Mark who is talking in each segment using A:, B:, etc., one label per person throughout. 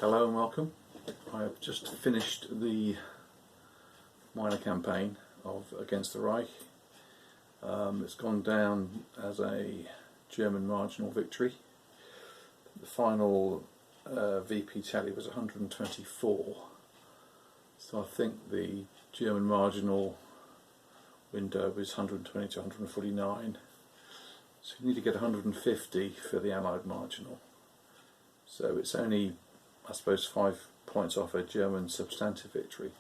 A: Hello and welcome. I have just finished the minor campaign against the Reich. It's gone down as a German marginal victory. The final VP tally was 124, so I think the German marginal window was 120 to 149, so you need to get 150 for the Allied marginal. So it's only, I suppose, 5 points off a German substantive victory,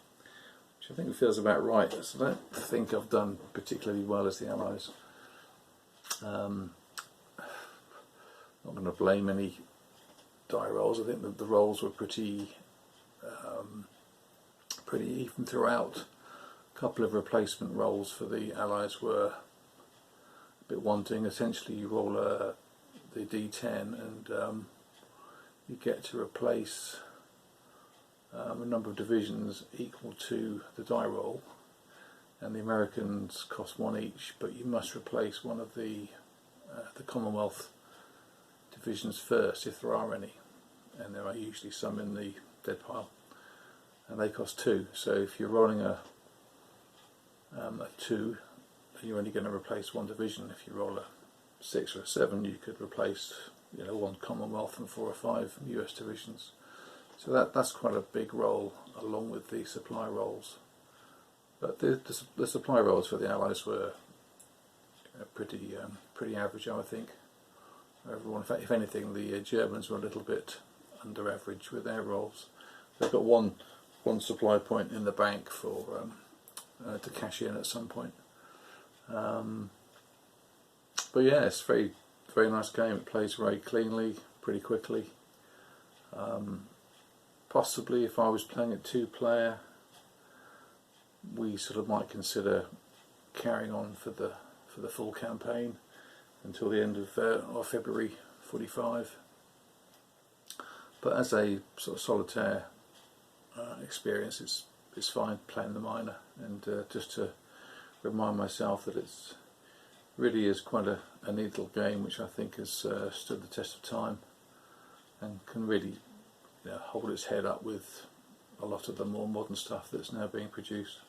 A: which I think feels about right. So I don't think I've done particularly well as the Allies. Not going to blame any die rolls. I think that the rolls were pretty even throughout. A couple of replacement rolls for the Allies were a bit wanting. Essentially, you roll the D10 and you get to replace a number of divisions equal to the die roll, and the Americans cost 1 each, but you must replace one of the Commonwealth divisions first, if there are any, and there are usually some in the dead pile, and they cost 2. So if you're rolling a 2, you're only going to replace one division. If you roll a 6 or a 7, you could replace, you know, 1 Commonwealth and 4 or 5 US divisions. So that's quite a big roll, along with the supply rolls. But the supply rolls for the Allies were pretty average, I would think. Everyone, in fact, if anything, the Germans were a little bit under average with their rolls. They've got one supply point in the bank for to cash in at some point. But yeah, it's a very nice game. It plays very cleanly, pretty quickly. Possibly, if I was playing it 2-player, we sort of might consider carrying on for the full campaign until the end of February 45. But as a sort of solitaire experience, it's fine playing the minor, and just to remind myself that it's really is quite a neat little game, which I think has stood the test of time and can really, you know, hold its head up with a lot of the more modern stuff that's now being produced.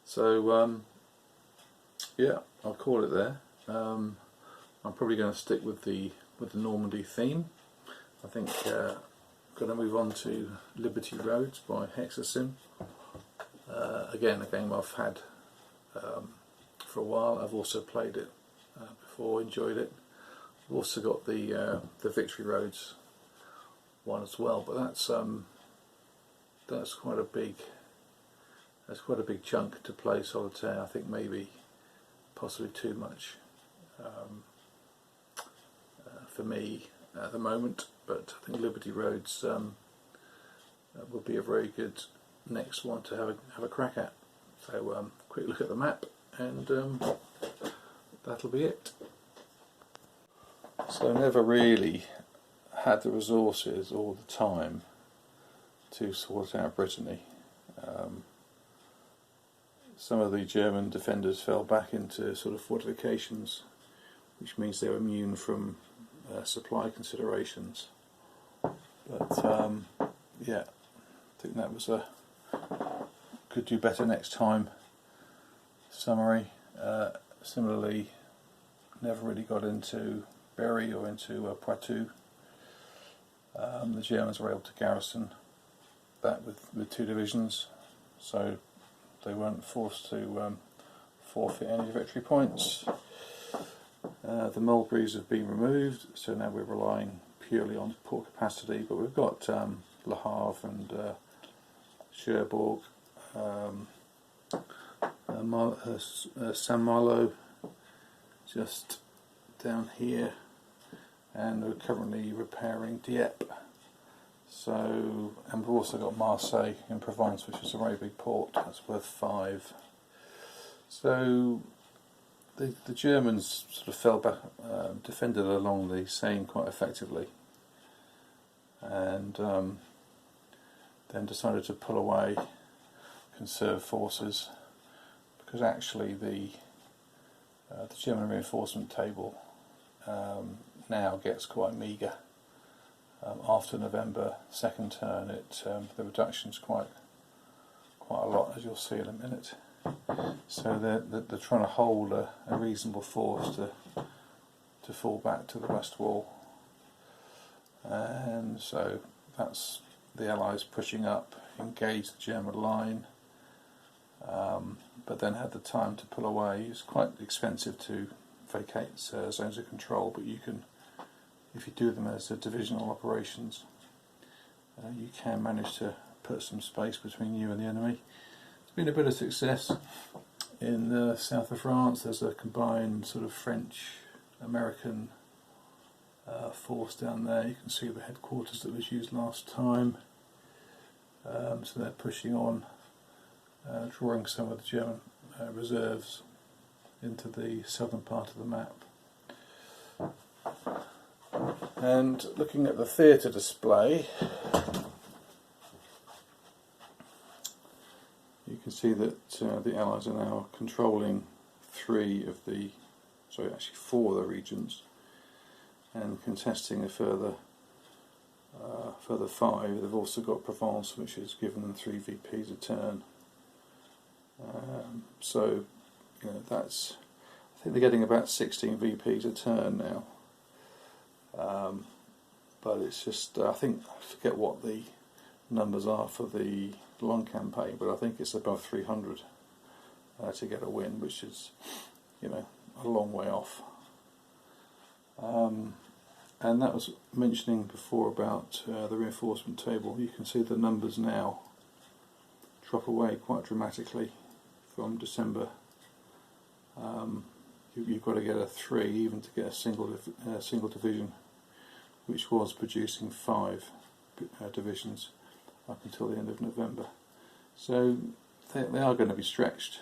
A: So yeah, I'll call it there. I'm probably going to stick with the Normandy theme. I think I'm going to move on to Liberty Roads by Hexasim. Again, a game I've had for a while. I've also played it before, enjoyed it. I've also got the Victory Roads one as well, but that's quite a big chunk to play solitaire. I think maybe possibly too much for me at the moment, but I think Liberty Roads would be a very good next one to have a crack at. So quick look at the map, and that'll be it. So I never really had the resources or the time to sort out Brittany. Some of the German defenders fell back into sort of fortifications, which means they're immune from supply considerations. But yeah, I think that was a could do better next time summary. Similarly, never really got into Berry or into Poitou. The Germans were able to garrison that with 2 divisions, so they weren't forced to forfeit any victory points. The mulberries have been removed, so now we're relying purely on port capacity, but we've got Le Havre and Cherbourg, Saint-Malo just down here, and we're currently repairing Dieppe. So, and we've also got Marseille in Provence, which is a very big port. That's worth 5. So the Germans sort of fell back, defended along the Seine quite effectively, and then decided to pull away, conserve forces, because actually the German reinforcement table now gets quite meagre. After November second turn, the reduction's quite a lot, as you'll see in a minute. So they're trying to hold a reasonable force to fall back to the west wall, and so that's the Allies pushing up, engage the German line, but then had the time to pull away. It's quite expensive to vacate zones of control, but you can, if you do them as divisional operations, you can manage to put some space between you and the enemy. There's been a bit of success in the south of France. There's a combined sort of French-American force down there. You can see the headquarters that was used last time. So they're pushing on, drawing some of the German reserves into the southern part of the map. And looking at the theatre display, you can see that the Allies are now controlling four of the regions, and contesting a further 5. They've also got Provence, which has given them 3 VPs a turn. So, that's, I think they're getting about 16 VPs a turn now. But it's just, I forget what the numbers are for the long campaign, but I think it's above 300 to get a win, which is, a long way off. And that was mentioning before about the reinforcement table. You can see the numbers now drop away quite dramatically from December. You've got to get a 3 even to get a single division, which was producing 5 divisions up until the end of November. So they are going to be stretched.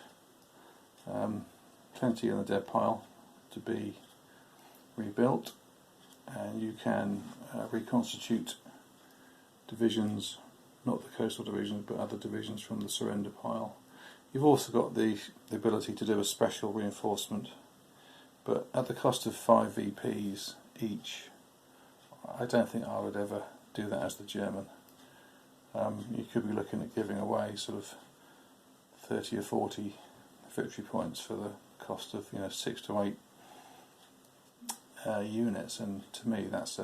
A: Plenty in the dead pile to be rebuilt, and you can reconstitute divisions, not the coastal divisions, but other divisions from the surrender pile. You've also got the ability to do a special reinforcement, but at the cost of 5 VPs each. I don't think I would ever do that as the German. You could be looking at giving away sort of 30 or 40 victory points for the cost of 6 to 8 units, and to me that's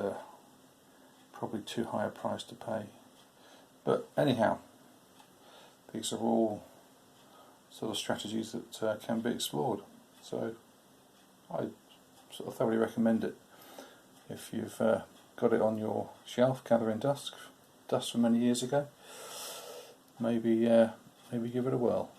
A: probably too high a price to pay. But anyhow, these are all sort of strategies that can be explored. So I sort of thoroughly recommend it. If you've got it on your shelf, gathering dust from many years ago, maybe give it a whirl.